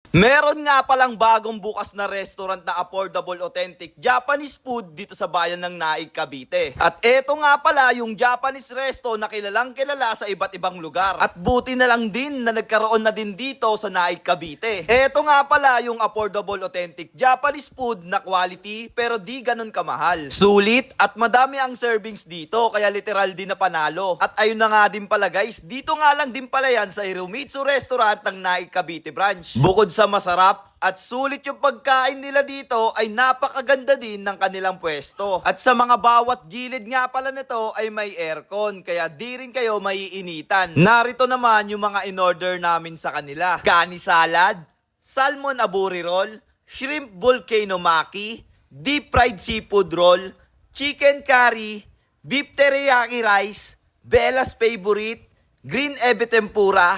Meron nga palang bagong bukas na restaurant na affordable, authentic Japanese food dito sa bayan ng Naig, Cavite. At eto nga pala yung Japanese resto na kilalang kilala sa iba't ibang lugar. At buti na lang din na nagkaroon na din dito sa Naig, Cavite. Eto nga pala yung affordable, authentic Japanese food na quality pero di ganun kamahal. Sulit at madami ang servings dito kaya literal din na panalo. At ayun na nga din pala guys, dito nga lang din pala yan sa Hiromitsu Restaurant ng Naig, Cavite branch. Bukod sa masarap at sulit yung pagkain nila dito ay napakaganda din ng kanilang pwesto. At sa mga bawat gilid nga pala nito ay may aircon kaya di rin kayo maiinitan. Narito naman yung mga in-order namin sa kanila. Kani salad, salmon aburi roll, shrimp volcano maki, deep fried seafood roll, chicken curry, beef teriyaki rice, Bella's favorite, green ebe tempura,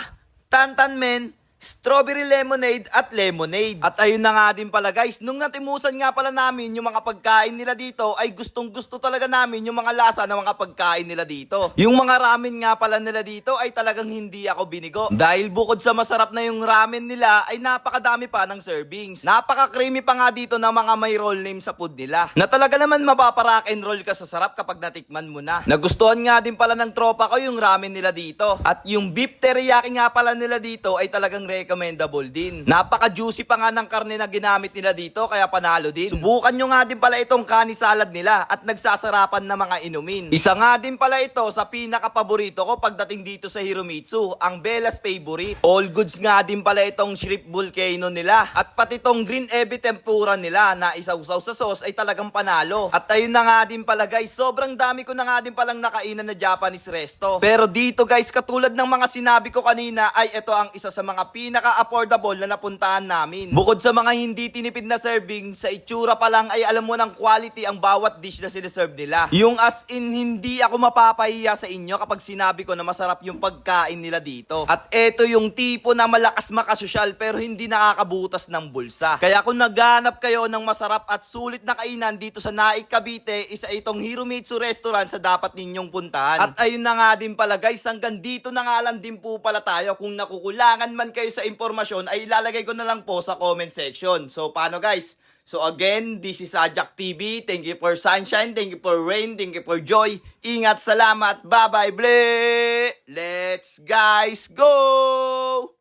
tantan men, strawberry lemonade at lemonade. At ayun na nga din pala guys, nung natimusan nga pala namin yung mga pagkain nila dito, ay gustong gusto talaga namin yung mga lasa ng mga pagkain nila dito. Yung mga ramen nga pala nila dito ay talagang hindi ako binigo. Dahil bukod sa masarap na yung ramen nila, ay napakadami pa ng servings. Napaka-creamy pa nga dito ng mga may roll name sa food nila. Na talaga naman mapaparock and roll ka sa sarap kapag natikman mo na. Nagustuhan nga din pala ng tropa ko yung ramen nila dito. At yung beef teriyaki nga pala nila dito ay talagang recommendable din. Napaka-juicy pa nga ng karne na ginamit nila dito kaya panalo din. Subukan nyo nga din pala itong kani salad nila at nagsasarapan na mga inumin. Isa nga din pala ito sa pinaka-paborito ko pagdating dito sa Hiromitsu, ang Bella's favorite. All goods nga din pala itong shrimp volcano nila at pati itong green ebe tempura nila na isawsaw sa sauce ay talagang panalo. At ayun na nga din pala guys, sobrang dami ko na nga din palang nakainan na Japanese resto. Pero dito guys, katulad ng mga sinabi ko kanina ay ito ang isa sa mga pinaka-affordable na napuntahan namin. Bukod sa mga hindi tinipid na serving, sa itsura pa lang ay alam mo ng quality ang bawat dish na siniserve nila. Yung as in, hindi ako mapapahiya sa inyo kapag sinabi ko na masarap yung pagkain nila dito. At eto yung tipo na malakas makasosyal pero hindi nakakabutas ng bulsa. Kaya kung naghanap kayo ng masarap at sulit na kainan dito sa Naig, Cavite, isa itong Hiromitsu Restaurant sa dapat ninyong puntahan. At ayun na nga din pala guys, hanggang dito na nga lang din po pala tayo. Kung nakukulangan man kayo sa impormasyon ay ilalagay ko na lang po sa comment section. So paano guys? So again, this is Ajak TV. Thank you for sunshine, thank you for rain, thank you for joy. Ingat, salamat, bye bye, ble. Let's guys go!